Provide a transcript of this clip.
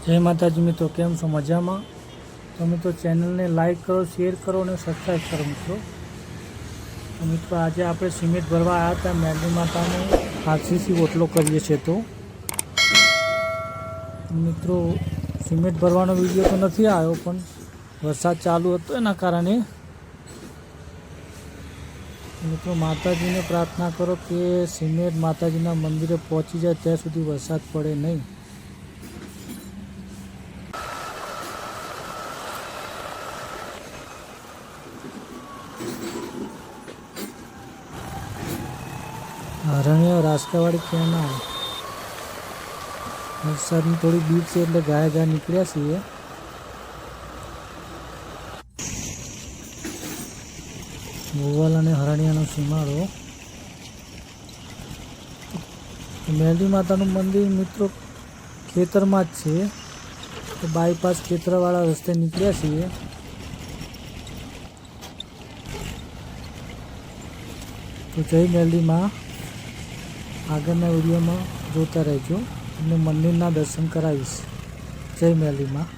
જય માતાજી મિત્રો, કેમ છો? મજામાં? તો મિત્રો ચેનલને લાઈક કરો, શેર કરો અને સબસ્ક્રાઈબ કરો મિત્રો. તો મિત્રો આજે આપણે સિમેન્ટ ભરવા આવ્યા હતા મેરડી માતાને આરસીસી ઓટલો કરીએ છીએ. તો મિત્રો સિમેન્ટ ભરવાનો વિડીયો તો નથી આવ્યો, પણ વરસાદ ચાલુ હતો એના કારણે મિત્રો માતાજીને પ્રાર્થના કરો કે સિમેન્ટ માતાજીના મંદિરે પહોંચી જાય ત્યાં સુધી વરસાદ પડે નહીં. હરણિયા રાસકાવાડી કેનાલ વરસાદની થોડી બીક છે એટલે ગાયા નીકળ્યા છીએ. ગોવાલ અને હરણિયાનો સીમાડો. મેરડી માતાનું મંદિર મિત્રો ખેતરમાં જ છે, તો બાયપાસ ખેતરવાળા રસ્તે નીકળ્યા છીએ. તો જય મેરડીમાં આગળના વિડીયોમાં જોતા રહેજો, તમને મંદિરના દર્શન કરાવીશ. જય મેરડીમાં.